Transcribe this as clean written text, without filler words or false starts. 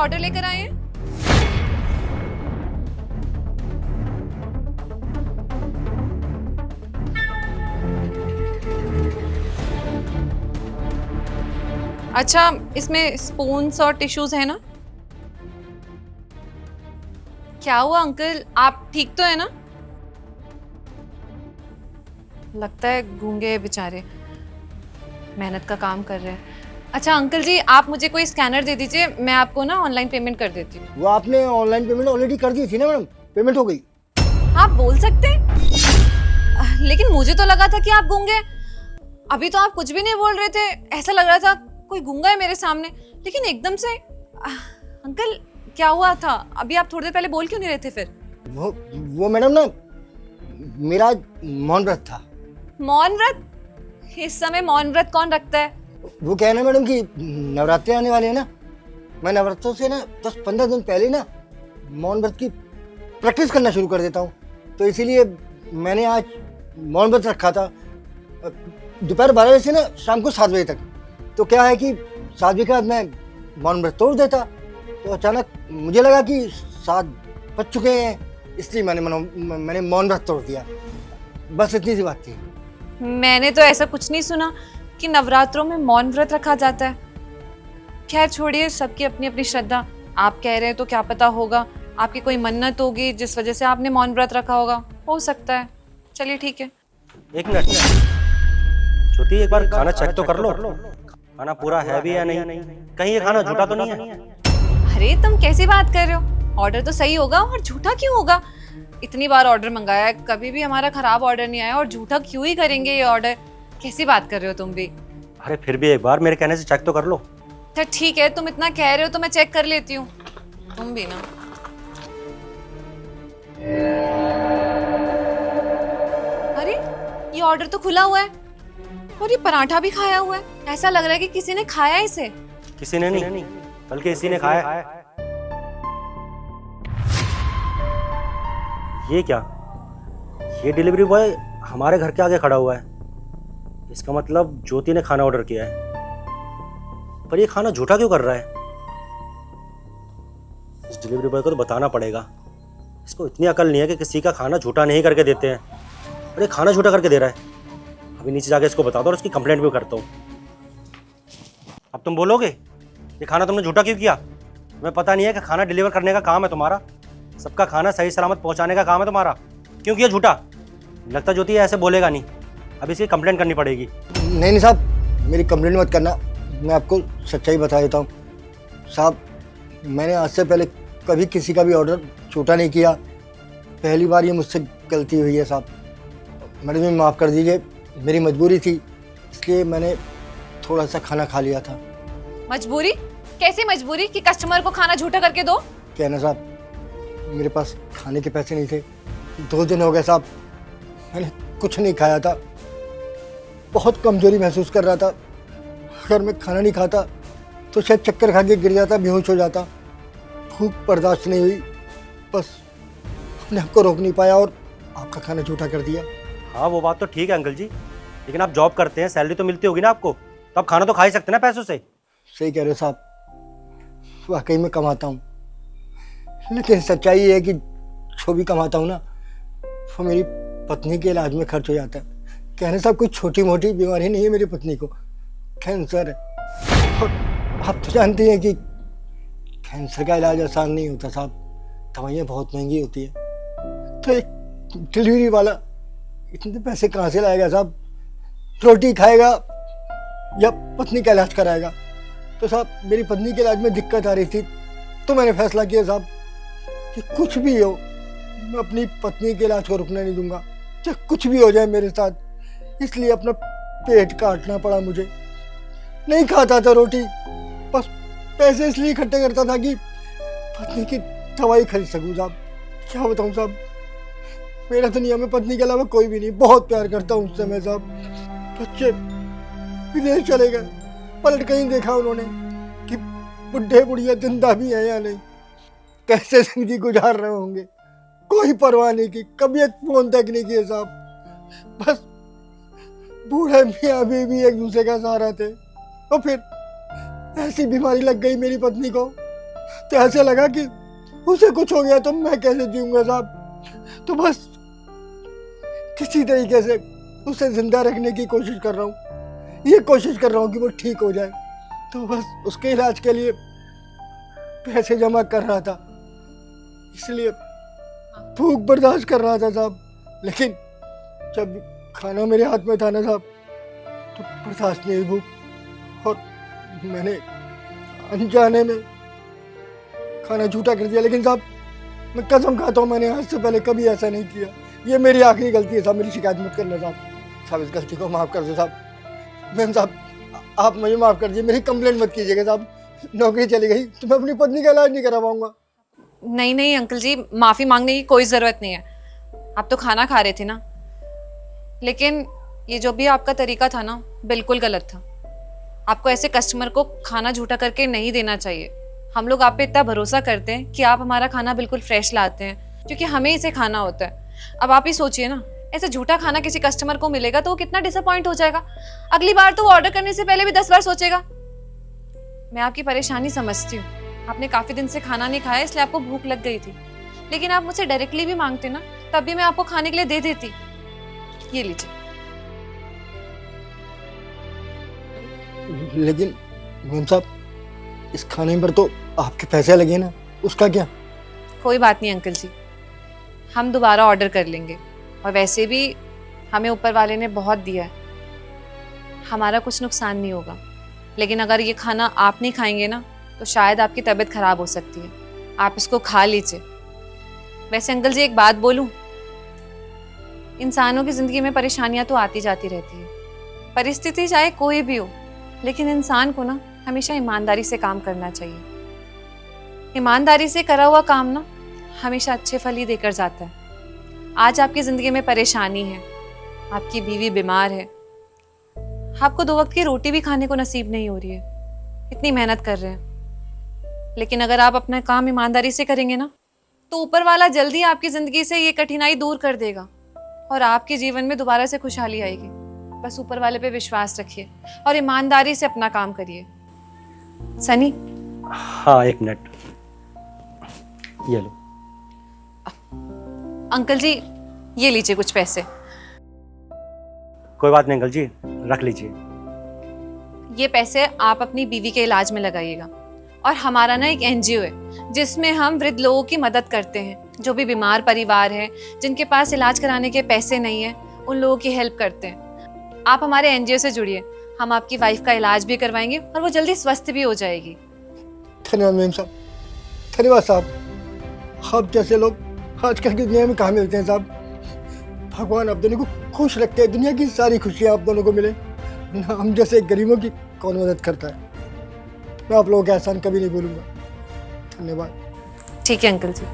Order लेकर आए हैं? अच्छा, इसमें स्पून्स और टिश्यूज है ना? क्या हुआ अंकल, आप ठीक तो है ना? लगता है गूंगे हैं बेचारे, मेहनत का काम कर रहे हैं। अच्छा अंकल जी, आप मुझे कोई स्कैनर दे दीजिए, मैं आपको ना ऑनलाइन पेमेंट कर देती हूँ। वो आपने ऑनलाइन पेमेंट ऑलरेडी कर दी थी ना मैडम, पेमेंट हो गई। आप बोल सकते हैं? लेकिन मुझे तो लगा था कि आप गूंगे हैं। अभी तो आप कुछ भी नहीं बोल रहे थे, ऐसा लग रहा था कोई गूंगा है मेरे सामने, लेकिन एकदम से अंकल क्या हुआ था? अभी आप थोड़ी देर पहले बोल क्यों नहीं रहे थे फिर? वो मैडम ना, मेरा मौन व्रत था। मौन व्रत? इस समय मौन व्रत कौन रखता है? वो क्या है ना मैडम कि नवरात्रि आने वाले हैं ना, मैं नवरात्रों से ना 10-15 दिन पहले ना मौन व्रत की प्रैक्टिस करना शुरू कर देता हूँ। तो इसीलिए मैंने आज मौन व्रत रखा था दोपहर 12 बजे से ना शाम को 7 बजे तक। तो क्या है कि 7 बजे के बाद मैं मौन व्रत तोड़ देता, तो अचानक मुझे लगा कि 7 बज चुके हैं, इसलिए मैंने मौन व्रत तोड़ दिया। बस इतनी सी बात थी। मैंने तो ऐसा कुछ नहीं सुना कि नवरात्रों में मौन व्रत रखा जाता है। खैर छोड़िए, सबकी अपनी अपनी श्रद्धा। आप कह रहे हैं तो क्या पता होगा, आपकी कोई मन्नत होगी जिस वजह से आपने मौन व्रत रखा होगा, हो सकता है। चलिए ठीक है। एक मिनट ज्योति, एक बार खाना चेक तो कर लो, खाना पूरा है भी या नहीं, कहीं ये खाना झूठा तो नहीं है? अरे तुम कैसी बात कर रहे हो? ऑर्डर तो सही होगा और झूठा क्यों होगा? इतनी बार ऑर्डर मंगाया है, कभी भी हमारा खराब ऑर्डर नहीं आया, और झूठा क्यों ही करेंगे ये ऑर्डर? कैसी बात कर रहे हो तुम भी? अरे फिर भी एक बार मेरे कहने से चेक तो कर लो। अच्छा ठीक है, तुम इतना कह रहे हो तो मैं चेक कर लेती हूँ। तुम भी ना। अरे ये ऑर्डर तो खुला हुआ है और ये पराठा भी खाया हुआ है। ऐसा लग रहा है कि किसी ने खाया है इसे। किसी ने नहीं, बल्कि इसी ने खाया है। ये क्या, ये डिलीवरी बॉय हमारे घर के आगे खड़ा हुआ है, इसका मतलब ज्योति ने खाना ऑर्डर किया है। पर ये खाना झूठा क्यों कर रहा है? इस डिलीवरी बॉय को तो बताना पड़ेगा, इसको इतनी अकल नहीं है कि किसी का खाना झूठा नहीं करके देते हैं, और ये खाना झूठा करके दे रहा है। अभी नीचे जाके इसको बता दो और इसकी कंप्लेंट भी करता हूँ। अब तुम बोलोगे ये खाना तुमने झूठा क्यों किया? तुम्हें पता नहीं है कि खाना डिलीवर करने का काम है तुम्हारा, सबका खाना सही सलामत पहुंचाने का काम है तुम्हारा, क्यों किया झूठा? लगता ज्योति ऐसे बोलेगा नहीं, अब इसकी कंप्लेंट करनी पड़ेगी। नहीं साहब, मेरी कंप्लेंट मत करना, मैं आपको सच्चाई बता देता हूँ। साहब, मैंने आज से पहले कभी किसी का भी ऑर्डर झूठा नहीं किया, पहली बार ये मुझसे गलती हुई है साहब। मैडम जी माफ़ कर दीजिए, मेरी मजबूरी थी, इसलिए मैंने थोड़ा सा खाना खा लिया था। मजबूरी? कैसी मजबूरी कि कस्टमर को खाना झूठा करके दो? क्या ना साहब, मेरे पास खाने के पैसे नहीं थे, 2 दिन हो गए साहब, मैंने कुछ नहीं खाया था, बहुत कमजोरी महसूस कर रहा था। अगर मैं खाना नहीं खाता तो शायद चक्कर खा के गिर जाता, बेहोश हो जाता। भूख बर्दाश्त नहीं हुई, बस अपने आप को रोक नहीं पाया और आपका खाना झूठा कर दिया। हाँ वो बात तो ठीक है अंकल जी, लेकिन आप जॉब करते हैं, सैलरी तो मिलती होगी ना आपको, तो आप खाना तो खा ही सकते हैं ना पैसों से। सही कह रहे हो साहब, वाकई में कमाता हूँ, लेकिन सच्चाई ये है कि जो भी कमाता हूँ ना, वो मेरी पत्नी के इलाज में खर्च हो जाता है। कहने साहब कोई छोटी मोटी बीमारी नहीं है मेरी पत्नी को, कैंसर है। और आप तो जानती हैं कि कैंसर का इलाज आसान नहीं होता साहब, दवाइयाँ बहुत महंगी होती है। तो एक डिलीवरी वाला इतने पैसे कहाँ से लाएगा साहब? रोटी खाएगा या पत्नी का इलाज कराएगा? तो साहब मेरी पत्नी के इलाज में दिक्कत आ रही थी, तो मैंने फैसला किया साहब कि कुछ भी हो, मैं अपनी पत्नी के इलाज को रुकने नहीं दूंगा, चाहे कुछ भी हो जाए मेरे साथ। इसलिए अपना पेट काटना पड़ा मुझे। नहीं खाता था रोटी, बस पैसे इसलिए इकट्ठे करता था कि पत्नी की दवाई खरीद सकूं साहब। क्या बताऊं साहब, मेरा दुनिया में पत्नी के अलावा कोई भी नहीं। बहुत प्यार करता हूँ उससे मैं साहब। बच्चे विदेश चले गए, पलट कहीं देखा उन्होंने कि बुढ़े बुढ़िया जिंदा भी है या नहीं, कैसे जिंदगी गुजार रहे होंगे, कोई परवाह नहीं की, कभी एक फोन तक नहीं किए साहब। बस बूढ़े मियाँ बीवी एक दूसरे का सहारा थे। और फिर ऐसी बीमारी लग गई मेरी पत्नी को तो ऐसे लगा कि उसे कुछ हो गया तो मैं कैसे जीऊंगा साहब। तो बस किसी तरीके से उसे जिंदा रखने की कोशिश कर रहा हूँ, ये कोशिश कर रहा हूँ कि वो ठीक हो जाए। तो बस उसके इलाज के लिए पैसे जमा कर रहा था, इसलिए भूख बर्दाश्त कर रहा था साहब। लेकिन जब खाना मेरे हाथ में था ना साहब, तो बर्दाश्त नहीं हुई भूख, और मैंने अनजाने में खाना झूठा कर दिया। लेकिन साहब मैं कसम खाता हूँ, मैंने आज से पहले कभी ऐसा नहीं किया। ये मेरी आखिरी गलती है साहब, मेरी शिकायत मत करना साहब। साहब इस गलती को माफ़ कर दो साहब। मैम साहब आप मुझे माफ़ कर दीजिए, मेरी कंप्लेंट मत कीजिएगा साहब। नौकरी चली गई तो मैं अपनी पत्नी का इलाज नहीं करा पाऊंगा। नहीं नहीं अंकल जी, माफ़ी मांगने की कोई ज़रूरत नहीं है। आप तो खाना खा रहे थे ना। लेकिन ये जो भी आपका तरीका था ना, बिल्कुल गलत था। आपको ऐसे कस्टमर को खाना झूठा करके नहीं देना चाहिए। हम लोग आप पे इतना भरोसा करते हैं कि आप हमारा खाना बिल्कुल फ्रेश लाते हैं, क्योंकि हमें इसे खाना होता है। अब आप ही सोचिए ना, ऐसे झूठा खाना किसी कस्टमर को मिलेगा तो वो कितना डिसअपॉइंट हो जाएगा। अगली बार तो वो ऑर्डर करने से पहले भी 10 बार सोचेगा। मैं आपकी परेशानी समझती हूँ, आपने काफ़ी दिन से खाना नहीं खाया इसलिए आपको भूख लग गई थी। लेकिन आप मुझसे डायरेक्टली भी मांगते ना, तब भी मैं आपको खाने के लिए दे देती। ये लीजिए। लेकिन मैम साहब इस खाने पर तो आपके पैसे लगे ना, उसका क्या? कोई बात नहीं अंकल जी, हम दोबारा ऑर्डर कर लेंगे। और वैसे भी हमें ऊपर वाले ने बहुत दिया है, हमारा कुछ नुकसान नहीं होगा। लेकिन अगर ये खाना आप नहीं खाएंगे ना, तो शायद आपकी तबीयत खराब हो सकती है। आप इसको खा लीजिए। वैसे अंकल जी एक बात बोलूं, इंसानों की ज़िंदगी में परेशानियां तो आती जाती रहती है, परिस्थिति चाहे कोई भी हो, लेकिन इंसान को ना हमेशा ईमानदारी से काम करना चाहिए। ईमानदारी से करा हुआ काम ना हमेशा अच्छे फल ही देकर जाता है। आज आपकी ज़िंदगी में परेशानी है, आपकी बीवी बीमार है, आपको 2 वक्त की रोटी भी खाने को नसीब नहीं हो रही है, इतनी मेहनत कर रहे हैं। लेकिन अगर आप अपना काम ईमानदारी से करेंगे ना, तो ऊपर वाला जल्दी आपकी ज़िंदगी से ये कठिनाई दूर कर देगा और आपके जीवन में दोबारा से खुशहाली आएगी। बस ऊपर वाले पे विश्वास रखिए और ईमानदारी से अपना काम करिए। सनी। हाँ 1 मिनट, ये लो। अंकल जी ये लीजिए कुछ पैसे। कोई बात नहीं अंकल जी, रख लीजिए। ये पैसे आप अपनी बीवी के इलाज में लगाइएगा। और हमारा ना एक एनजीओ है जिसमें हम वृद्ध लोगों की मदद करते हैं, जो भी बीमार परिवार है, जिनके पास इलाज कराने के पैसे नहीं है, उन लोगों की हेल्प करते हैं। आप हमारे एनजीओ से जुड़िए, हम आपकी वाइफ का इलाज भी करवाएंगे और वो जल्दी स्वस्थ भी हो जाएगी। धन्यवाद मैम साहब, धन्यवाद साहब। आप जैसे लोग आजकल की दुनिया में कहाँ मिलते हैं साहब। भगवान आप दोनों को खुश रखे, दुनिया की सारी खुशियाँ आप दोनों को मिले। ना हम जैसे गरीबों की कौन मदद करता है। मैं आप लोगों का एहसान कभी नहीं भूलूंगा। धन्यवाद। ठीक है अंकल जी।